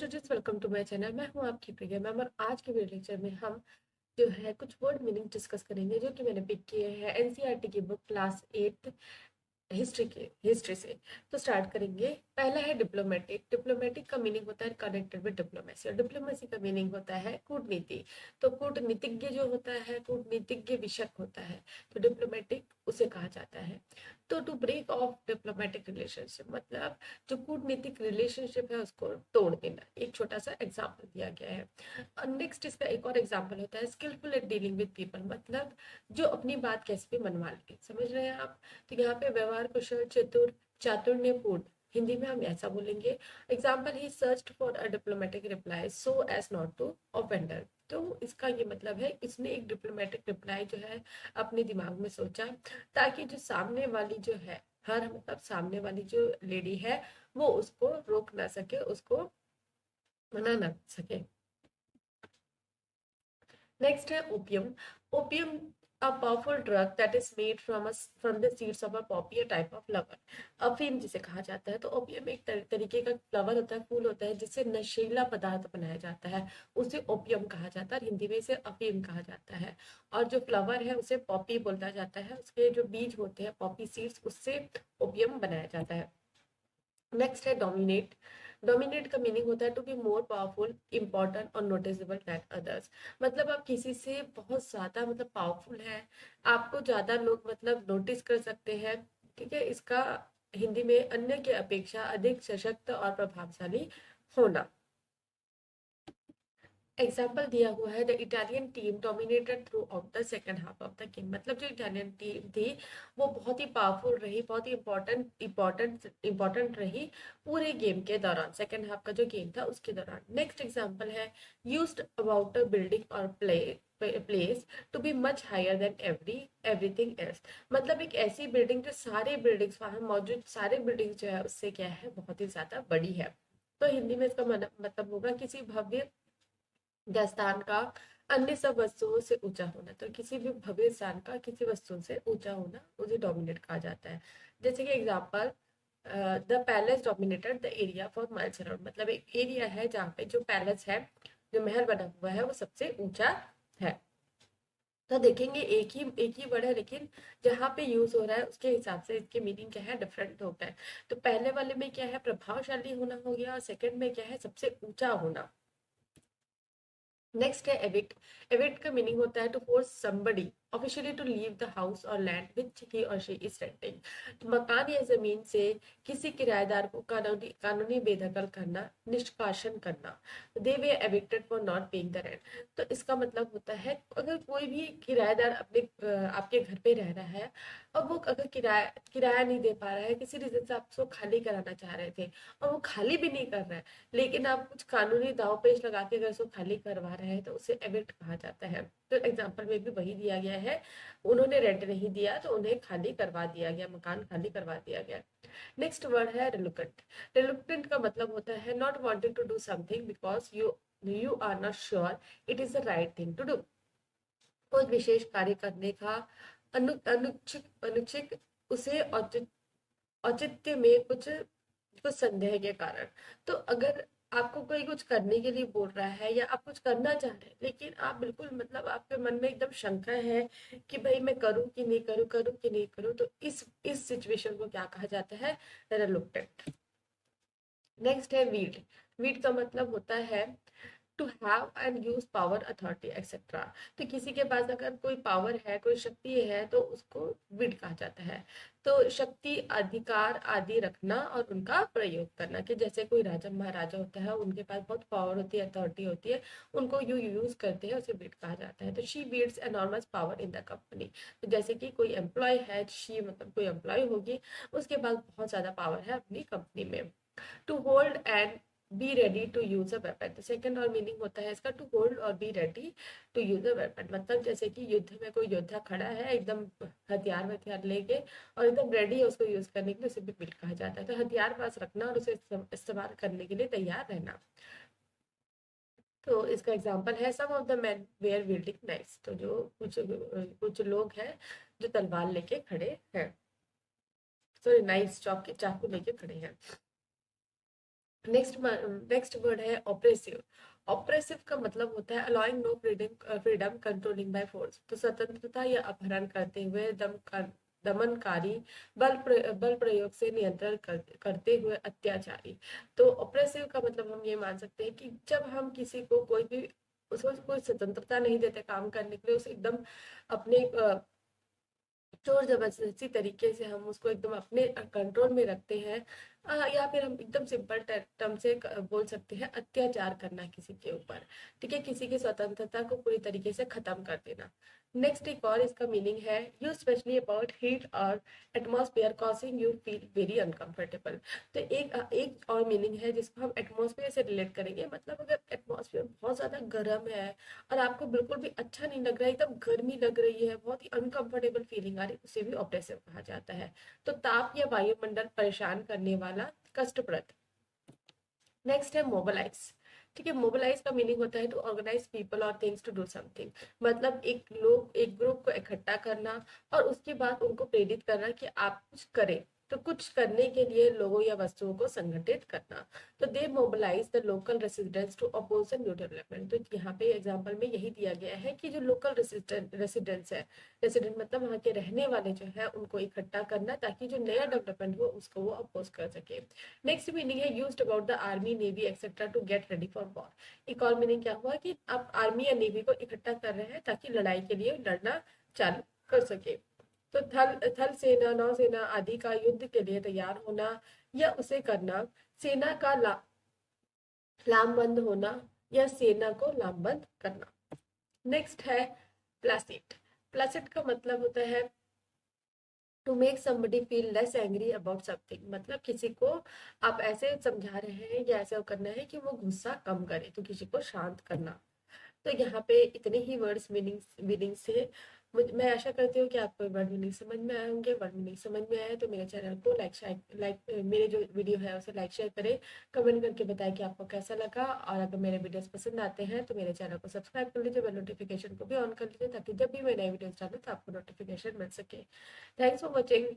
Students, welcome to my channel. मैं हूं आपकी प्रिया मैम और आज के वीडियो लेक्चर में हम जो है कुछ वर्ड मीनिंग डिस्कस करेंगे जो कि मैंने पिक किए हैं एनसीईआरटी की बुक क्लास 8 हिस्ट्री से। तो स्टार्ट करेंगे। पहला है डिप्लोमेटिक। डिप्लोमेटिक का मीनिंग होता है कनेक्टेड विद डिप्लोमेसी और डिप्लोमेसी का मीनिंग होता है कूटनीति। तो कूटनीतिज्ञ जो होता है, कूटनीतिज्ञ विषयक होता है, तो डिप्लोमेटिक उसे कहा जाता है। तो to break off diplomatic relationship मतलब जो कूटनीतिक रिलेशनशिप है उसको तोड़ देना। एक छोटा सा एग्जाम्पल दिया गया है। और नेक्स्ट इसका एक और एग्जाम्पल होता है skilful at dealing with people मतलब जो अपनी बात कैसे भी मनवा ले। समझ रहे हैं आप? तो यहाँ पे व्यवहार कुशल, चतुर, चातुर्यपूर्ण, हिंदी में हम ऐसा बोलेंगे। Example he searched for a diplomatic reply so as not to offender. तो इसका ये मतलब है इसने एक डिप्लोमेटिक रिप्लाई जो है अपने दिमाग में सोचा ताकि जो सामने वाली जो है हर मतलब सामने वाली जो लेडी है वो उसको रोक ना सके, उसको मना ना सके। नेक्स्ट है opium. Opium a powerful drug that is made from the seeds of a poppy, a type of flower। अफीम जिसे कहा जाता है। तो ओपियम एक तरीके का फ्लावर होता है, फूल होता है जिससे नशीला पदार्थ बनाया जाता है, उसे ओपियम कहा जाता है और हिंदी में इसे अफीम कहा जाता है। और जो फ्लावर है उसे पॉपी बोला जाता है, उसके जो बीज होते हैं पॉपी सीड्स उससे ओपियम बनाया जाता है। नेक्स्ट है डोमिनेट। डोमिनेट का मीनिंग होता है to be more powerful, important और नोटिसेबल दैन अदर्स। मतलब आप किसी से बहुत ज्यादा मतलब पावरफुल है, आपको ज्यादा लोग मतलब नोटिस कर सकते हैं। ठीक है, इसका हिंदी में अन्य की अपेक्षा अधिक सशक्त और प्रभावशाली होना। एग्जाम्पल दिया हुआ है the Italian team dominated through out the second half of the game. मतलब जो इटालियन टीम थी वो बहुत ही पावरफुल रही, बहुत ही इंपॉर्टेंट रही पूरे गेम के दौरान, सेकेंड हाफ का जो गेम था उसके दौरान। नेक्स्ट एग्जाम्पल है यूज्ड अबाउट अ बिल्डिंग और place to be much higher than everything else. मतलब एक ऐसी बिल्डिंग जो सारे बिल्डिंग्स वहां मौजूद सारे बिल्डिंग जो है उससे क्या है बहुत ही ज्यादा बड़ी है। तो हिंदी में इसका मतलब होगा किसी भव्य या स्थान का अन्य सब वस्तुओं से ऊंचा होना। तो किसी भी भव्य स्थान का किसी वस्तु से ऊंचा होना उसे डोमिनेट कहा जाता है। जैसे कि example the palace dominated the area for miles around. मतलब एक एरिया है जहाँ पे जो पैलेस है, जो महल बना हुआ है वो सबसे ऊंचा है। तो देखेंगे एक ही वर्ड है लेकिन जहाँ पे यूज हो रहा है उसके हिसाब से इसके मीनिंग क्या है डिफरेंट होता है। तो पहले वाले में क्या है प्रभावशाली होना हो गया और सेकंड में क्या है सबसे ऊंचा होना। नेक्स्ट है एविक्ट। एविक्ट का मीनिंग होता है to force somebody officially to leave the house और लैंड विच ही और शी इज रेंटिंग। मकान या जमीन से किसी किराएदार को कानूनी कानूनी बेदखल करना, निष्कासन करना। They were evicted for not paying the rent. तो इसका मतलब होता है अगर कोई भी किराएदार अपने आपके घर पे रह रहा है और वो अगर किराया नहीं दे पा रहा है, किसी रीजन से आप उसको खाली कराना चाह रहे थे और वो खाली भी नहीं कर रहा है, लेकिन आप कुछ कानूनी दाव पेच लगा के अगर उसको खाली करवा रहे हैं तो उसे एविक्ट कहा जाता है। तो एग्जाम्पल में भी वही दिया गया है, उन्होंने रेंट नहीं दिया तो उन्हें खाली करवा दिया गया, मकान खाली करवा दिया गया। नेक्स्ट वर्ड है रिलुकेंट। रिलुकेंट का मतलब होता है not wanting to do something because you are not sure it is the right thing to do. कोई विशेष कार्य करने का अनुचित उसे औचित्य में कुछ कुछ संदेह के कारण। तो अगर आपको कोई कुछ करने के लिए बोल रहा है या आप कुछ करना चाह रहे हैं लेकिन आप बिल्कुल मतलब आपके मन में एकदम शंका है कि भाई मैं करूं कि नहीं करूं, करूं कि नहीं करूं, तो इस सिचुएशन को क्या कहा जाता है रिलुक्टेंट। नेक्स्ट है वीड। वीड का मतलब होता है to have and use power, authority etcetera. तो किसी के पास अगर कोई पावर है, कोई शक्ति है तो उसको विड कहा जाता है। तो शक्ति, अधिकार आदि रखना और उनका प्रयोग करना। कि जैसे कोई राजा महाराजा होता है उनके पास बहुत पावर होती है, अथॉरिटी होती है, उनको यूज करते हैं, उसे विड कहा जाता है। तो she wields enormous power in the company. तो जैसे कि कोई एम्प्लॉय है, शी मतलब कोई एम्प्लॉय होगी, उसके पास बहुत ज्यादा पावर है अपनी कंपनी में। To hold and be ready to use a weapon. तो सेकंड और मीनिंग होता है इसका टू होल्ड और be ready to use a weapon. मतलब जैसे कि युद्ध में कोई योद्धा खड़ा है एकदम हथियार वथियार लेके और एकदम रेडी है उसको यूज करने के लिए, उसे भी बिल्ड कहा जाता है। तो हथियार पास रखना और उसे इस्तेमाल करने के लिए तैयार रहना। तो इसका एग्जाम्पल है some of the men were wielding knives. तो जो कुछ लोग हैं जो तलवार लेके खड़े हैं, सॉरी नाइफ्स, चाकू लेके खड़े हैं। नेक्स्ट वर्ड है ऑपरेसिव। ऑपरेसिव का मतलब होता है allowing no freedom controlling by force, तो स्वतंत्रता या अपहरण करते हुए दमनकारी, बल प्रयोग से नियंत्रण करते हुए अत्याचारी। तो ऑपरेसिव का मतलब हम ये मान सकते हैं कि जब हम किसी को कोई भी, उसको कोई स्वतंत्रता नहीं देते काम करने के लिए, उसे एकदम अपने जोर जबरदस्ती तरीके से हम उसको एकदम अपने कंट्रोल में रखते हैं, या फिर हम एकदम सिंपल टर्म से बोल सकते हैं अत्याचार करना किसी के ऊपर। ठीक है, किसी की स्वतंत्रता को पूरी तरीके से खत्म कर देना। नेक्स्ट एक और इसका मीनिंग है यू स्पेशली अबाउट हीट और atmosphere causing you feel very uncomfortable. तो एक और मीनिंग है जिसको हम एटमॉस्फेयर से रिलेट करेंगे, मतलब अगर एटमॉस्फेयर बहुत ज्यादा गर्म है और आपको बिल्कुल भी अच्छा नहीं लग रहा है, एकदम गर्मी लग रही है, बहुत ही अनकंफर्टेबल फीलिंग आ रही है, उसे भी ऑप्रेसिव कहा जाता है। तो ताप या वायुमंडल परेशान करने वाला, कष्टप्रद। नेक्स्ट है मोबिलाइज। ठीक है, मोबिलाइज का मीनिंग होता है टू ऑर्गेनाइज पीपल और थिंग्स टू डू समथिंग, मतलब एक ग्रुप को इकट्ठा करना और उसके बाद उनको प्रेरित करना कि आप कुछ करें। तो कुछ करने के लिए लोगों या वस्तुओं को संगठित करना। तो they mobilise the local residents to oppose new development. तो यहाँ पे एग्जांपल में यही दिया गया है कि जो लोकल रेसिडेंट्स है, रेसिडेंट मतलब वहाँ के रहने वाले जो है, उनको इकट्ठा करना ताकि जो नया डेवलपमेंट हो उसको वो अपोज कर सके। नेक्स्ट मीनिंग है used about the army navy etcetera to get ready for war. एक और मीनिंग क्या हुआ कि आप आर्मी या नेवी को इकट्ठा कर रहे हैं ताकि लड़ाई के लिए लड़ना चालू कर सके। तो थल थल सेना, नौसेना आदि का युद्ध के लिए तैयार होना या उसे करना, सेना का लामबंद होना या सेना को लामबंद करना। नेक्स्ट है प्लासिड। प्लासिड का मतलब होता है to make somebody feel less angry about something, मतलब किसी को आप ऐसे समझा रहे हैं या ऐसा करना है कि वो गुस्सा कम करे, तो किसी को शांत करना। तो यहाँ पे इतने ही वर्ड्स मीनिंग से मैं आशा करती हूँ कि आपको वर्ड मीनिंग समझ में आए होंगे। वर्ड मीनिंग समझ में आए तो मेरे चैनल को मेरे जो वीडियो है उसे लाइक शेयर करें, कमेंट करके बताएं कि आपको कैसा लगा, और अगर मेरे वीडियोस पसंद आते हैं तो मेरे चैनल को सब्सक्राइब कर लीजिए, बेल नोटिफिकेशन को भी ऑन कर लीजिए ताकि जब भी मैं नई वीडियोस डालूँ तो आपको नोटिफिकेशन मिल सके। Thanks for watching.